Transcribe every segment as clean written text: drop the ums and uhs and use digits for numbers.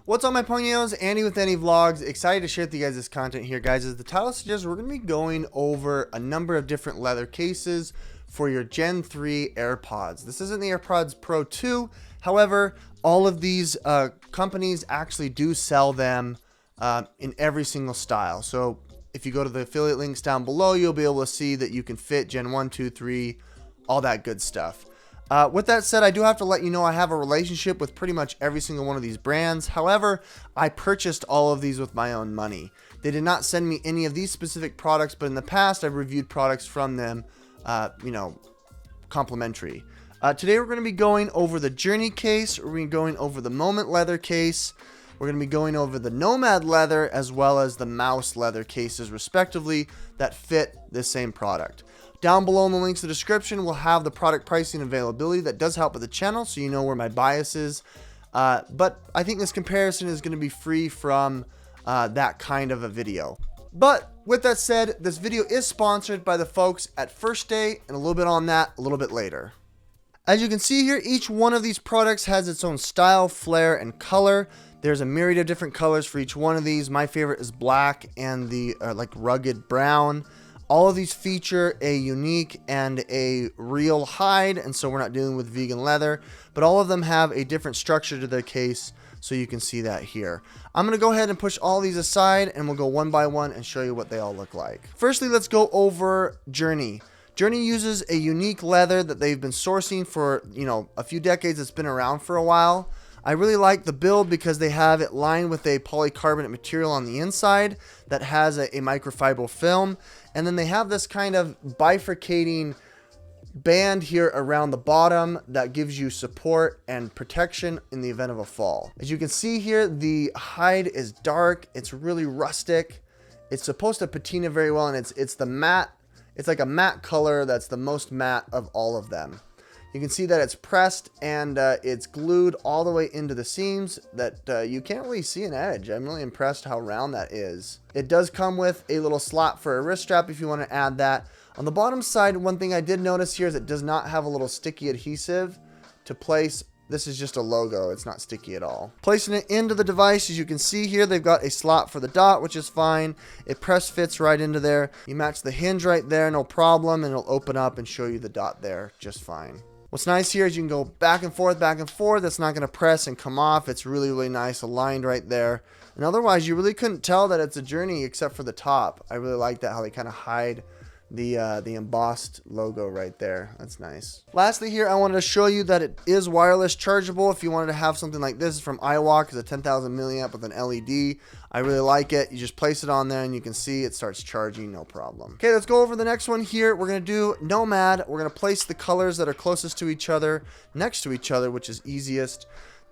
What's up, my ponios? Andy with Any Vlogs. Excited to share with you guys this content here, guys. As the title suggests, we're going to be going over a number of different leather cases for your Gen 3 Airpods. This isn't the Airpods Pro 2. However, all of these companies actually do sell them in every single style. So if you go to the affiliate links down below, you'll be able to see that you can fit Gen 1, 2, 3, all that good stuff. With that said, I do have to let you know I have a relationship with pretty much every single one of these brands. However, I purchased all of these with my own money. They did not send me any of these specific products, but in the past, I've reviewed products from them, complimentary. Today, we're going to be going over the Journey case. We're going to be going over the Moment leather case. We're going to be going over the Nomad leather as well as the Mous leather cases, respectively, that fit the same product. Down below in the links in the description, we'll have the product pricing availability. That does help with the channel, so you know where my bias is. But I think this comparison is going to be free from that kind of a video. But with that said, this video is sponsored by the folks at First Day, and a little bit on that a little bit later. As you can see here, each one of these products has its own style, flair, and color. There's a myriad of different colors for each one of these. My favorite is black and the like rugged brown. All of these feature a unique and a real hide, and so we're not dealing with vegan leather, but all of them have a different structure to their case, so you can see that here. I'm going to go ahead and push all these aside, and we'll go one by one and show you what they all look like. Firstly, let's go over Journey. Journey uses a unique leather that they've been sourcing for, a few decades. It's been around for a while. I really like the build because they have it lined with a polycarbonate material on the inside that has a microfiber film. And then they have this kind of bifurcating band here around the bottom that gives you support and protection in the event of a fall. As you can see here, the hide is dark. It's really rustic. It's supposed to patina very well, and it's the matte. It's like a matte color that's the most matte of all of them. You can see that it's pressed and it's glued all the way into the seams that you can't really see an edge. I'm really impressed how round that is. It does come with a little slot for a wrist strap if you want to add that. On the bottom side, one thing I did notice here is it does not have a little sticky adhesive to place. This is just a logo. It's not sticky at all. Placing it into the device, as you can see here, they've got a slot for the dot, which is fine. It press fits right into there. You match the hinge right there, no problem, and it'll open up and show you the dot there just fine. What's nice here is you can go back and forth, back and forth. It's not going to press and come off. It's really, really nice, aligned right there. And otherwise, you really couldn't tell that it's a Journey except for the top. I really like that, how they kind of hide the embossed logo right there. That's nice. Lastly here, I wanted to show you that it is wireless chargeable. If you wanted to have something like this from iWalk, it's a 10,000 milliamp with an LED. I really like it. You just place it on there and you can see it starts charging, no problem. Okay, let's go over the next one here. We're gonna do Nomad. We're gonna place the colors that are closest to each other next to each other, which is easiest.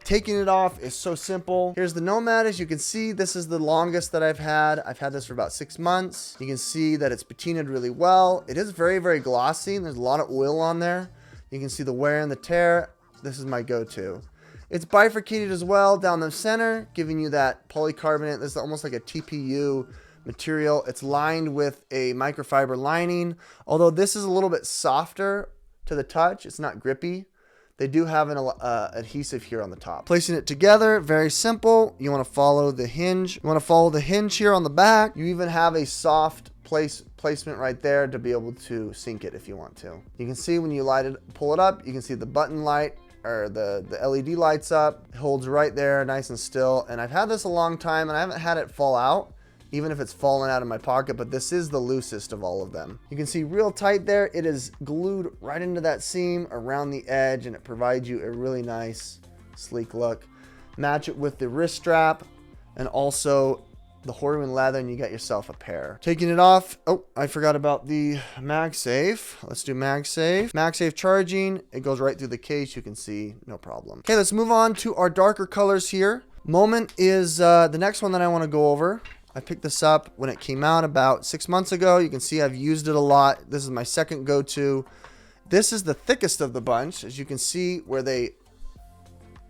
Taking it off is so simple. Here's the Nomad. As you can see, this is the longest that I've had. I've had this for about 6 months. You can see that it's patinaed really well. It is very, very glossy. There's a lot of oil on there. You can see the wear and the tear. This is my go-to. It's bifurcated as well down the center, giving you that polycarbonate. This is almost like a TPU material. It's lined with a microfiber lining. Although this is a little bit softer to the touch. It's not grippy. They do have an adhesive here on the top. Placing it together, very simple. You want to follow the hinge. You want to follow the hinge here on the back. You even have a soft placement right there to be able to sync it if you want to. You can see when you pull it up, you can see the button light or the LED lights up. It holds right there, nice and still. And I've had this a long time and I haven't had it fall out, even if it's fallen out of my pocket, but this is the loosest of all of them. You can see real tight there. It is glued right into that seam around the edge, and it provides you a really nice, sleek look. Match it with the wrist strap and also the Horween leather, and you got yourself a pair. Taking it off. Oh, I forgot about the MagSafe. Let's do MagSafe. MagSafe charging. It goes right through the case. You can see, no problem. Okay, let's move on to our darker colors here. Moment is the next one that I want to go over. I picked this up when it came out about 6 months ago. You can see I've used it a lot. This is my second go-to. This is the thickest of the bunch. As you can see where they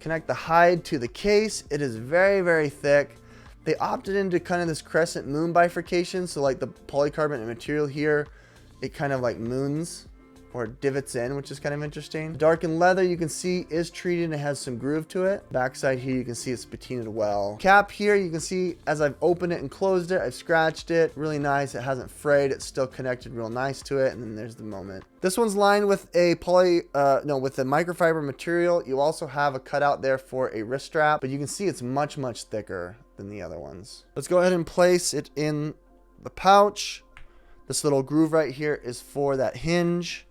connect the hide to the case, it is very, very thick. They opted into kind of this crescent moon bifurcation. So like the polycarbonate material here, it kind of like moons or divots in, which is kind of interesting. The darkened leather you can see is treated and it has some groove to it. Backside here you can see it's patinaed well. Cap here you can see as I've opened it and closed it, I've scratched it. Really nice. It hasn't frayed. It's still connected real nice to it. And then there's the Moment. This one's lined with a with a microfiber material. You also have a cutout there for a wrist strap, but you can see it's much thicker than the other ones. Let's go ahead and place it in the pouch. This little groove right here is for that hinge.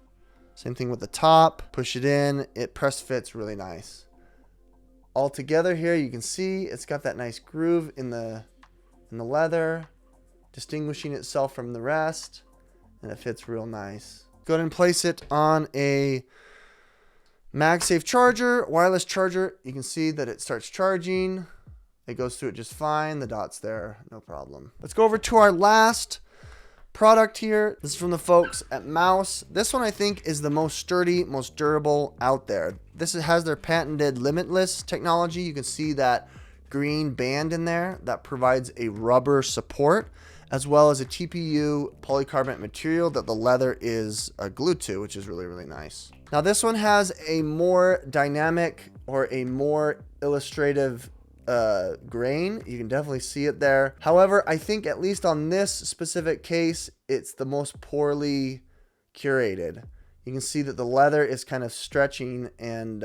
Same thing with the top. Push it in. It press fits really nice. All together here, you can see it's got that nice groove in the leather, distinguishing itself from the rest, and it fits real nice. Go ahead and place it on a MagSafe charger, wireless charger. You can see that it starts charging. It goes through it just fine. The dot's there, no problem. Let's go over to our last product here. This is from the folks at Mous. This one I think is the most sturdy, most durable out there. This has their patented limitless technology. You can see that green band in there that provides a rubber support, as well as a TPU polycarbonate material that the leather is glued to, which is really nice. Now this one has a more dynamic or a more illustrative grain. You can definitely see it there. However, I think at least on this specific case, it's the most poorly curated. You can see that the leather is kind of stretching and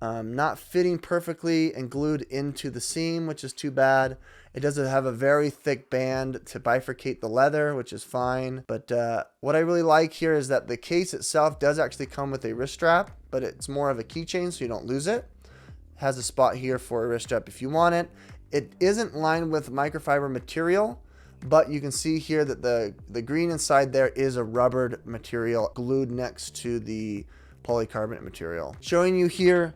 not fitting perfectly and glued into the seam, which is too bad. It doesn't have a very thick band to bifurcate the leather, which is fine. But what I really like here is that the case itself does actually come with a wrist strap, but it's more of a keychain so you don't lose it. Has a spot here for a wrist strap if you want it. It isn't lined with microfiber material, but you can see here that the green inside there is a rubbered material glued next to the polycarbonate material. Showing you here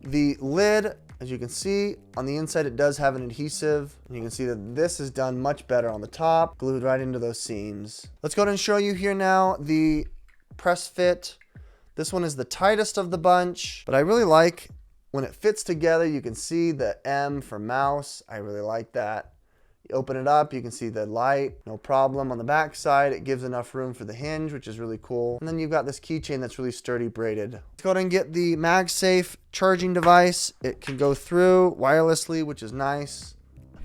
the lid. As you can see on the inside, it does have an adhesive, and you can see that this is done much better on the top, glued right into those seams. Let's go ahead and show you here now the press fit. This one is the tightest of the bunch, but I really like when it fits together. You can see the M for Mous. I really like that. You open it up, you can see the light, no problem. On the back side, it gives enough room for the hinge, which is really cool. And then you've got this keychain that's really sturdy, braided. Let's go ahead and get the MagSafe charging device. It can go through wirelessly, which is nice.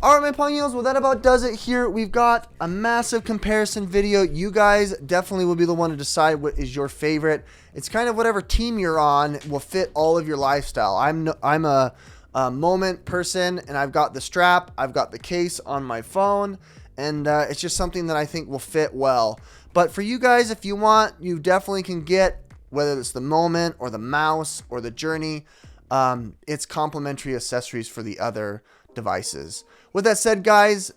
All right, my Pongos, well, that about does it here. We've got a massive comparison video. You guys definitely will be the one to decide what is your favorite. It's kind of whatever team you're on will fit all of your lifestyle. I'm a Moment person, and I've got the strap, I've got the case on my phone, and it's just something that I think will fit well. But for you guys, if you want, you definitely can get, whether it's the Moment or the Mous or the Journey, it's complimentary accessories for the other devices. With that said, guys,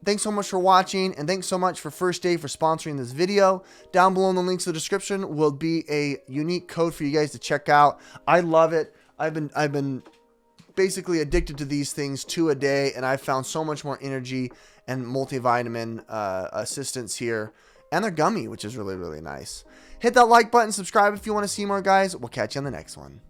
thanks so much for watching, and thanks so much for First Day for sponsoring this video. Down below in the links to the description will be a unique code for you guys to check out. I love it. I've been basically addicted to these things 2 a day, and I've found so much more energy and multivitamin assistance here, and they're gummy, which is really nice. Hit that like button, subscribe if you want to see more, guys. We'll catch you on the next one.